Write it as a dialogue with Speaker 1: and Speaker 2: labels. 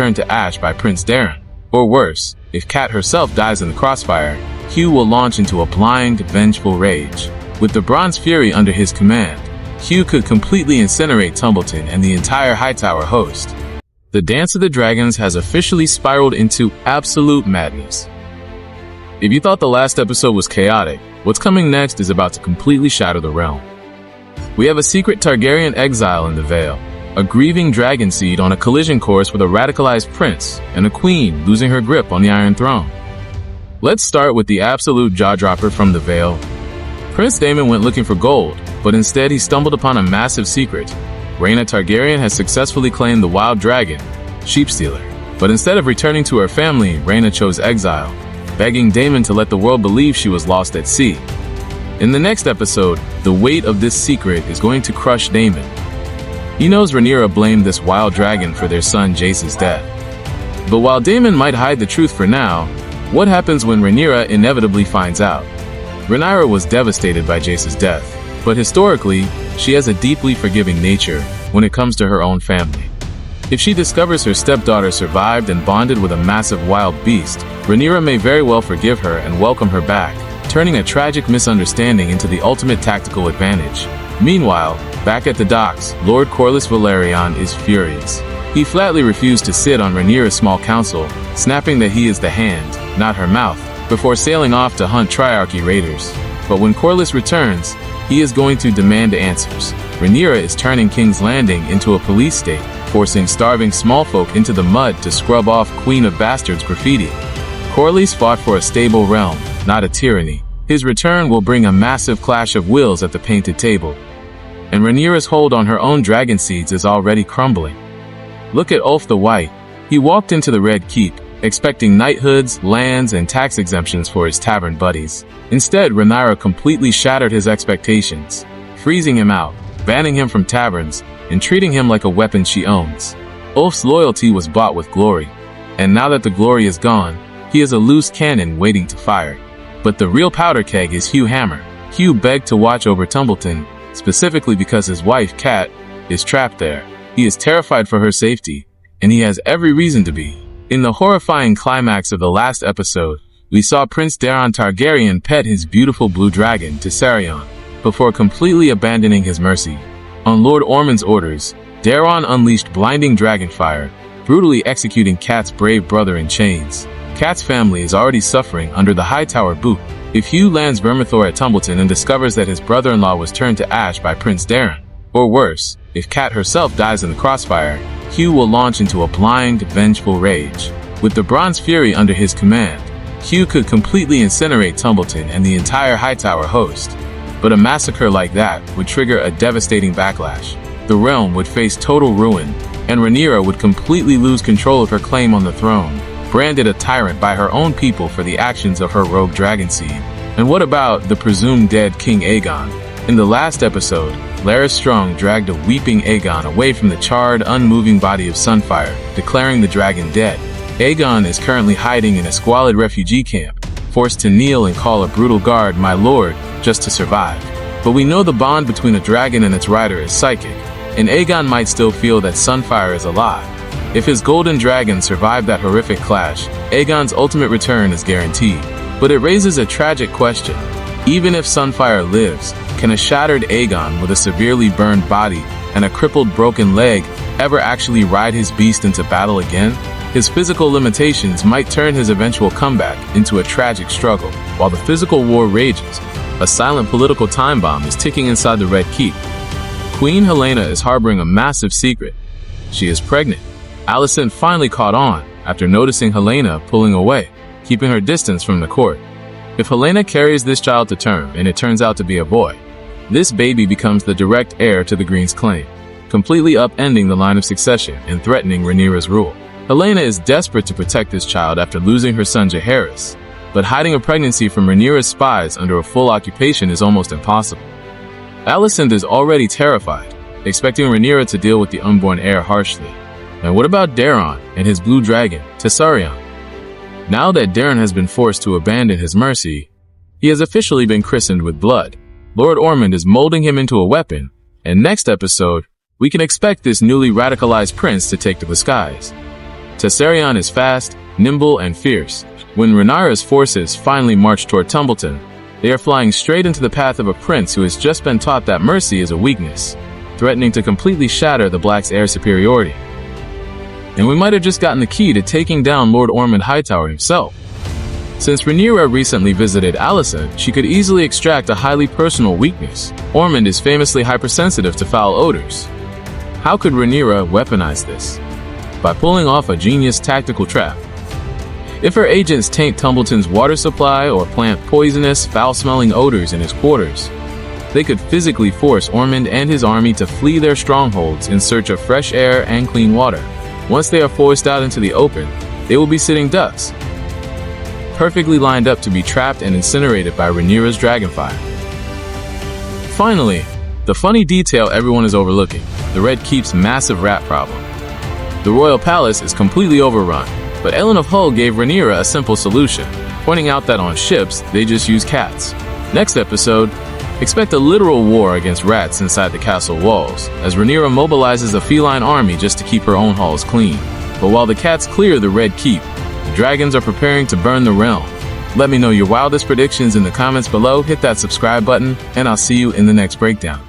Speaker 1: turned to ash by Prince Daeron. Or worse, if Kat herself dies in the crossfire, Hugh will launch into a blind, vengeful rage. With the Bronze Fury under his command, Hugh could completely incinerate Tumbleton and the entire Hightower host. The Dance of the Dragons has officially spiraled into absolute madness. If you thought the last episode was chaotic, what's coming next is about to completely shatter the realm. We have a secret Targaryen exile in the Vale, a grieving dragon seed on a collision course with a radicalized prince, and a queen losing her grip on the Iron Throne. Let's start with the absolute jaw-dropper from the Vale. Prince Daemon went looking for gold, but instead he stumbled upon a massive secret. Rhaenyra Targaryen has successfully claimed the wild dragon, Sheepstealer. But instead of returning to her family, Rhaenyra chose exile, begging Daemon to let the world believe she was lost at sea. In the next episode, the weight of this secret is going to crush Daemon. He knows Rhaenyra blamed this wild dragon for their son Jace's death. But while Daemon might hide the truth for now, what happens when Rhaenyra inevitably finds out? Rhaenyra was devastated by Jace's death, but historically, she has a deeply forgiving nature when it comes to her own family. If she discovers her stepdaughter survived and bonded with a massive wild beast, Rhaenyra may very well forgive her and welcome her back, turning a tragic misunderstanding into the ultimate tactical advantage. Meanwhile, back at the docks, Lord Corlys Velaryon is furious. He flatly refused to sit on Rhaenyra's small council, snapping that he is the hand, not her mouth, before sailing off to hunt Triarchy raiders. But when Corlys returns, he is going to demand answers. Rhaenyra is turning King's Landing into a police state, forcing starving smallfolk into the mud to scrub off Queen of Bastards graffiti. Corlys fought for a stable realm, not a tyranny. His return will bring a massive clash of wills at the painted table. And Rhaenyra's hold on her own dragon seeds is already crumbling. Look at Ulf the White. He walked into the Red Keep, expecting knighthoods, lands, and tax exemptions for his tavern buddies. Instead, Rhaenyra completely shattered his expectations, freezing him out, banning him from taverns, and treating him like a weapon she owns. Ulf's loyalty was bought with glory, and now that the glory is gone, he is a loose cannon waiting to fire. But the real powder keg is Hugh Hammer. Hugh begged to watch over Tumbleton, specifically because his wife, Kat, is trapped there. He is terrified for her safety, and he has every reason to be. In the horrifying climax of the last episode, we saw Prince Daeron Targaryen pet his beautiful blue dragon, Tessarion, before completely abandoning his mercy. On Lord Ormond's orders, Daeron unleashed blinding dragonfire, brutally executing Kat's brave brother in chains. Kat's family is already suffering under the Hightower boot. If Hugh lands Vermithor at Tumbleton and discovers that his brother-in-law was turned to ash by Prince Daeron, or worse, if Kat herself dies in the crossfire, Hugh will launch into a blind, vengeful rage. With the Bronze Fury under his command, Hugh could completely incinerate Tumbleton and the entire Hightower host. But a massacre like that would trigger a devastating backlash. The realm would face total ruin, and Rhaenyra would completely lose control of her claim on the throne, branded a tyrant by her own people for the actions of her rogue dragon seed. And what about the presumed dead King Aegon? In the last episode, Larys Strong dragged a weeping Aegon away from the charred, unmoving body of Sunfire, declaring the dragon dead. Aegon is currently hiding in a squalid refugee camp, forced to kneel and call a brutal guard "my lord" just to survive. But we know the bond between a dragon and its rider is psychic, and Aegon might still feel that Sunfire is alive. If his golden dragon survived that horrific clash, Aegon's ultimate return is guaranteed. But it raises a tragic question. Even if Sunfire lives, can a shattered Aegon with a severely burned body and a crippled broken leg ever actually ride his beast into battle again? His physical limitations might turn his eventual comeback into a tragic struggle. While the physical war rages, a silent political time bomb is ticking inside the Red Keep. Queen Helaena is harboring a massive secret. She is pregnant. Alicent finally caught on after noticing Helaena pulling away, keeping her distance from the court. If Helaena carries this child to term and it turns out to be a boy, this baby becomes the direct heir to the Green's claim, completely upending the line of succession and threatening Rhaenyra's rule. Helaena is desperate to protect this child after losing her son Jaehaerys, but hiding a pregnancy from Rhaenyra's spies under a full occupation is almost impossible. Alicent is already terrified, expecting Rhaenyra to deal with the unborn heir harshly. And what about Daeron and his blue dragon, Tessarion? Now that Daeron has been forced to abandon his mercy, he has officially been christened with blood. Lord Ormond is molding him into a weapon, and next episode, we can expect this newly radicalized prince to take to the skies. Tessarion is fast, nimble, and fierce. When Rhaenyra's forces finally march toward Tumbleton, they are flying straight into the path of a prince who has just been taught that mercy is a weakness, threatening to completely shatter the Black's air superiority. And we might have just gotten the key to taking down Lord Ormond Hightower himself. Since Rhaenyra recently visited Alicent, she could easily extract a highly personal weakness. Ormond is famously hypersensitive to foul odors. How could Rhaenyra weaponize this? By pulling off a genius tactical trap. If her agents taint Tumbleton's water supply or plant poisonous, foul-smelling odors in his quarters, they could physically force Ormond and his army to flee their strongholds in search of fresh air and clean water. Once they are forced out into the open, they will be sitting ducks, perfectly lined up to be trapped and incinerated by Rhaenyra's dragonfire. Finally, the funny detail everyone is overlooking: the Red Keep's massive rat problem. The royal palace is completely overrun, but Ellen of Hull gave Rhaenyra a simple solution, pointing out that on ships, they just use cats. Next episode, expect a literal war against rats inside the castle walls, as Rhaenyra mobilizes a feline army just to keep her own halls clean. But while the cats clear the Red Keep, the dragons are preparing to burn the realm. Let me know your wildest predictions in the comments below, hit that subscribe button, and I'll see you in the next breakdown.